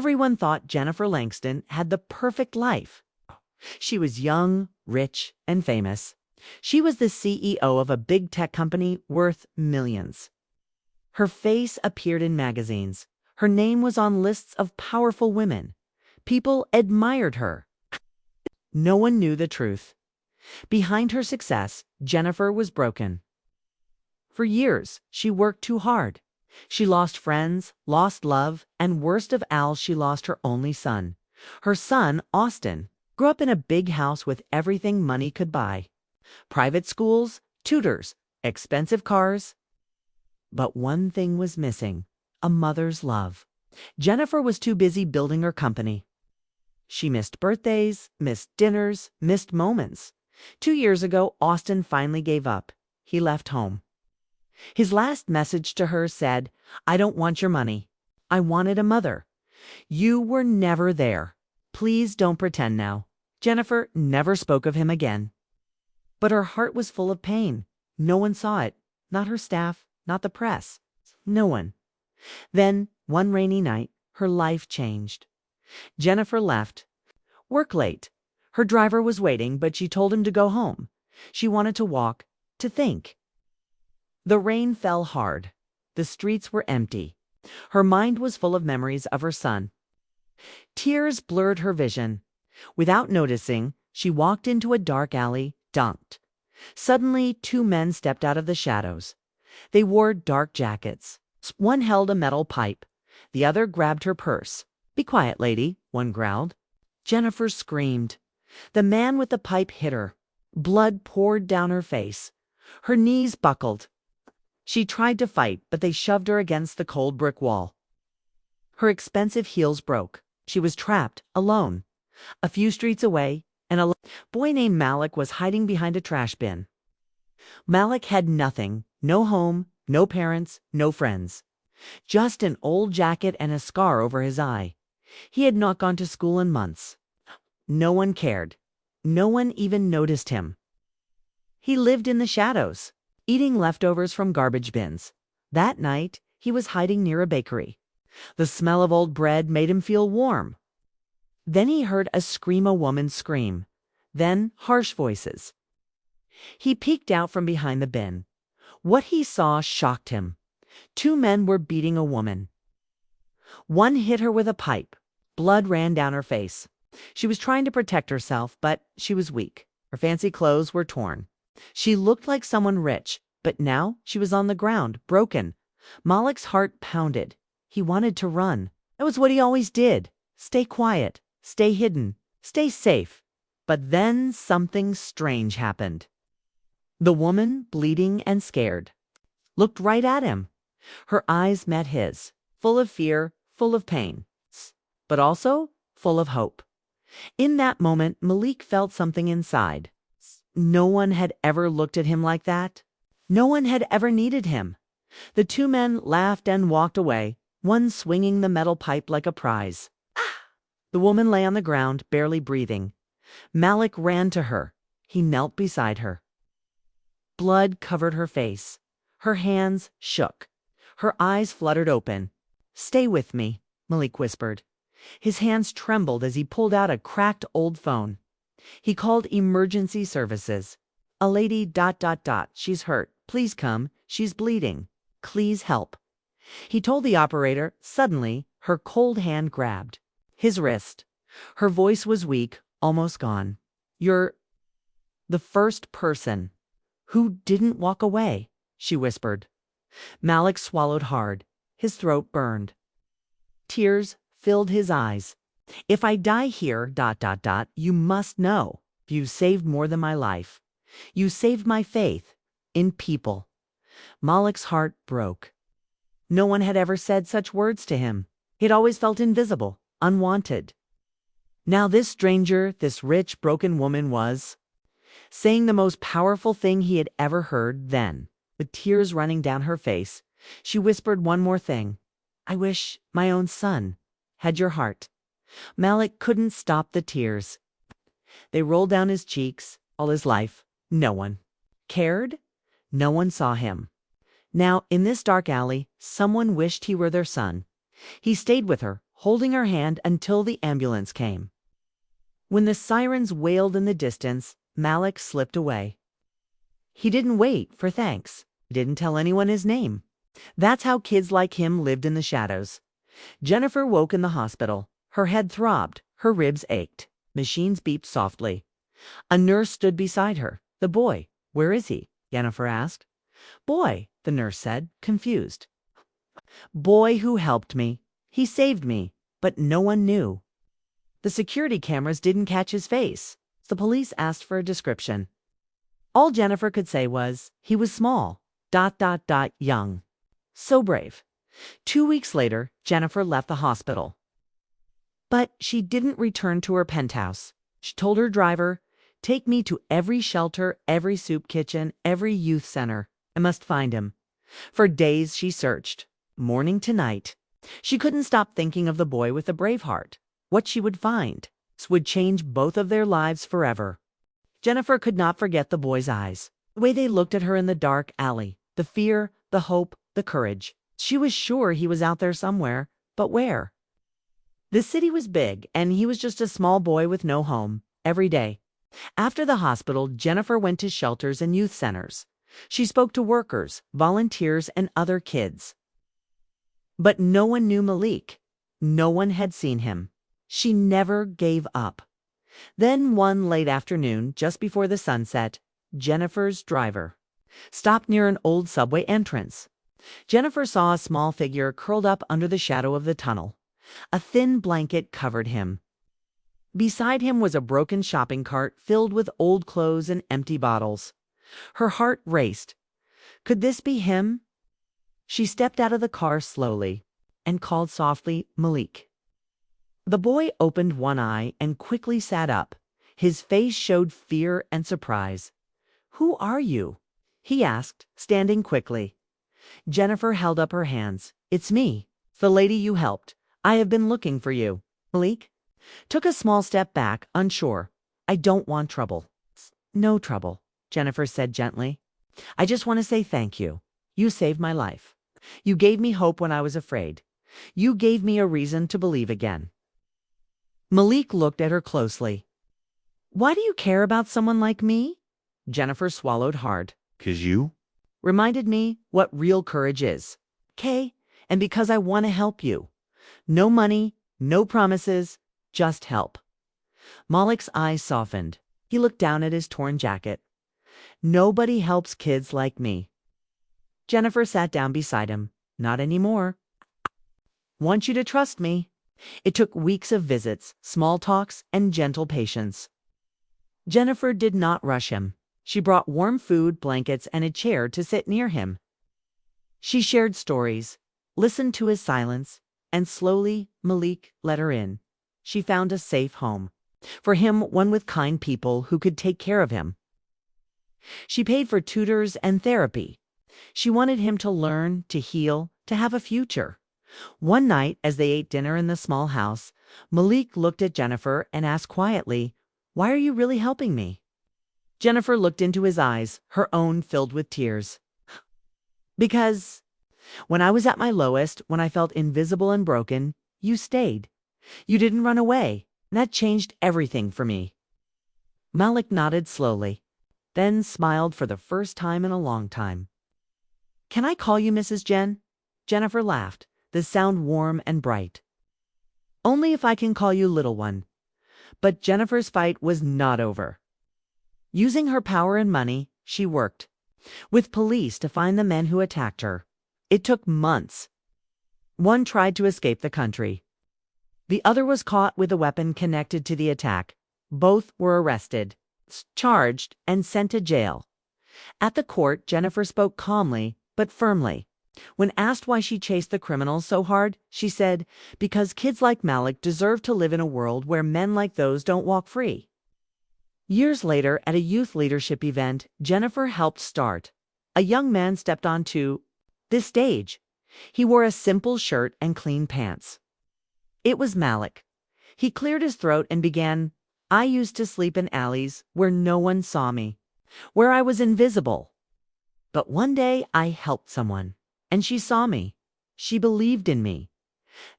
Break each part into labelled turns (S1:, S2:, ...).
S1: Everyone thought Jennifer Langston had the perfect life. She was young, rich, and famous. She was the CEO of a big tech company worth millions. Her face appeared in magazines. Her name was on lists of powerful women. People admired her. No one knew the truth. Behind her success, Jennifer was broken. For years, she worked too hard. She lost friends, lost love, and worst of all, she lost her only son. Her son, Austin, grew up in a big house with everything money could buy. Private schools, tutors, expensive cars. But one thing was missing: a mother's love. Jennifer was too busy building her company. She missed birthdays, missed dinners, missed moments. 2 years ago, Austin finally gave up. He left home. His last message to her said, "I don't want your money. I wanted a mother. You were never there. Please don't pretend now." Jennifer never spoke of him again. But her heart was full of pain. No one saw it. Not her staff, not the press. No one. Then, one rainy night, her life changed. Jennifer left. Work late. Her driver was waiting, but she told him to go home. She wanted to walk, to think. The rain fell hard. The streets were empty. Her mind was full of memories of her son. Tears blurred her vision. Without noticing, she walked into a dark alley, dunked. Suddenly, 2 men stepped out of the shadows. They wore dark jackets. One held a metal pipe. The other grabbed her purse. "Be quiet, lady," one growled. Jennifer screamed. The man with the pipe hit her. Blood poured down her face. Her knees buckled. She tried to fight, but they shoved her against the cold brick wall. Her expensive heels broke. She was trapped, alone. A few streets away, a boy named Malik was hiding behind a trash bin. Malik had nothing: no home, no parents, no friends. Just an old jacket and a scar over his eye. He had not gone to school in months. No one cared. No one even noticed him. He lived in the shadows, eating leftovers from garbage bins. That night, he was hiding near a bakery. The smell of old bread made him feel warm. Then he heard a woman scream. Then harsh voices. He peeked out from behind the bin. What he saw shocked him. 2 men were beating a woman. One hit her with a pipe. Blood ran down her face. She was trying to protect herself, but she was weak. Her fancy clothes were torn. She looked like someone rich, but now she was on the ground, broken. Malik's heart pounded. He wanted to run. That was what he always did. Stay quiet, stay hidden, stay safe. But then something strange happened. The woman, bleeding and scared, looked right at him. Her eyes met his, full of fear, full of pain, but also full of hope. In that moment, Malik felt something inside. No one had ever looked at him like that. No one had ever needed him. The 2 men laughed and walked away, one swinging the metal pipe like a prize. The woman lay on the ground, barely breathing. Malik ran to her. He knelt beside her. Blood covered her face. Her hands shook. Her eyes fluttered open. "Stay with me," Malik whispered. His hands trembled as he pulled out a cracked old phone. He called emergency services. "A lady ... She's hurt. Please come. She's bleeding. Please help." He told the operator. Suddenly, her cold hand grabbed his wrist. Her voice was weak, almost gone. "You're the first person who didn't walk away," she whispered. Malik swallowed hard. His throat burned. Tears filled his eyes. "If I die here ... you must know. You saved more than my life. You saved my faith in people." Malik's heart broke. No one had ever said such words to him. He'd always felt invisible, unwanted. Now this stranger, this rich, broken woman was saying the most powerful thing he had ever heard. Then, with tears running down her face, she whispered one more thing. "I wish my own son had your heart." Malik couldn't stop the tears. They rolled down his cheeks. All his life, no one cared. No one saw him. Now, in this dark alley, someone wished he were their son. He stayed with her, holding her hand until the ambulance came. When the sirens wailed in the distance, Malik slipped away. He didn't wait for thanks. He didn't tell anyone his name. That's how kids like him lived in the shadows. Jennifer woke in the hospital. Her head throbbed. Her ribs ached. Machines beeped softly. A nurse stood beside her. "The boy, where is he?" Jennifer asked. "Boy," the nurse said, confused. "Boy who helped me. He saved me, but no one knew. The security cameras didn't catch his face." The police asked for a description. All Jennifer could say was, "He was small, ... young. So brave." 2 weeks later, Jennifer left the hospital. But she didn't return to her penthouse. She told her driver, "Take me to every shelter, every soup kitchen, every youth center. I must find him." For days she searched, morning to night. She couldn't stop thinking of the boy with the brave heart. What she would find would change both of their lives forever. Jennifer could not forget the boy's eyes, the way they looked at her in the dark alley, the fear, the hope, the courage. She was sure he was out there somewhere, but where? The city was big, and he was just a small boy with no home. Every day, after the hospital, Jennifer went to shelters and youth centers. She spoke to workers, volunteers, and other kids. But no one knew Malik. No one had seen him. She never gave up. Then one late afternoon, just before the sunset, Jennifer's driver stopped near an old subway entrance. Jennifer saw a small figure curled up under the shadow of the tunnel. A thin blanket covered him. Beside him was a broken shopping cart filled with old clothes and empty bottles. Her heart raced. Could this be him? She stepped out of the car slowly and called softly, "Malik." The boy opened one eye and quickly sat up. His face showed fear and surprise. "Who are you?" he asked, standing quickly. Jennifer held up her hands. "It's me, the lady you helped. I have been looking for you." Malik took a small step back, unsure. "I don't want trouble." "No trouble," Jennifer said gently. "I just want to say thank you. You saved my life. You gave me hope when I was afraid. You gave me a reason to believe again." Malik looked at her closely. "Why do you care about someone like me?" Jennifer swallowed hard.
S2: "'Cause you?"
S1: "Reminded me what real courage is. Okay? And because I want to help you. No money, no promises, just help." Malik's eyes softened. He looked down at his torn jacket. "Nobody helps kids like me." Jennifer sat down beside him. "Not anymore. Want you to trust me." It took weeks of visits, small talks, and gentle patience. Jennifer did not rush him. She brought warm food, blankets, and a chair to sit near him. She shared stories, listened to his silence, and slowly Malik let her in. She found a safe home. For him, one with kind people who could take care of him. She paid for tutors and therapy. She wanted him to learn, to heal, to have a future. One night, as they ate dinner in the small house, Malik looked at Jennifer and asked quietly, "Why are you really helping me?" Jennifer looked into his eyes, her own filled with tears. "Because when I was at my lowest, when I felt invisible and broken, you stayed. You didn't run away. That changed everything for me." Malik nodded slowly, then smiled for the first time in a long time. "Can I call you Mrs. Jen?" Jennifer laughed, the sound warm and bright. "Only if I can call you little one." But Jennifer's fight was not over. Using her power and money, she worked with police to find the men who attacked her. It took months. One tried to escape the country. The other was caught with a weapon connected to the attack. Both were arrested, charged, and sent to jail. At the court, Jennifer spoke calmly but firmly. When asked why she chased the criminals so hard, she said, "Because kids like Malik deserve to live in a world where men like those don't walk free." Years later, at a youth leadership event Jennifer helped start, a young man stepped onto this stage. He wore a simple shirt and clean pants. It was Malik. He cleared his throat and began, "I used to sleep in alleys where no one saw me, where I was invisible. But one day I helped someone. And she saw me. She believed in me.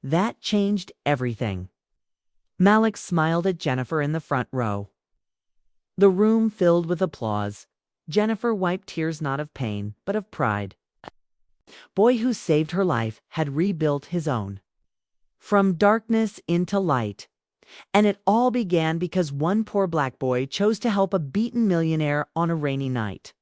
S1: That changed everything. Malik smiled at Jennifer in the front row. The room filled with applause. Jennifer wiped tears not of pain, but of pride. Boy who saved her life had rebuilt his own. From darkness into light. And it all began because one poor black boy chose to help a beaten millionaire on a rainy night.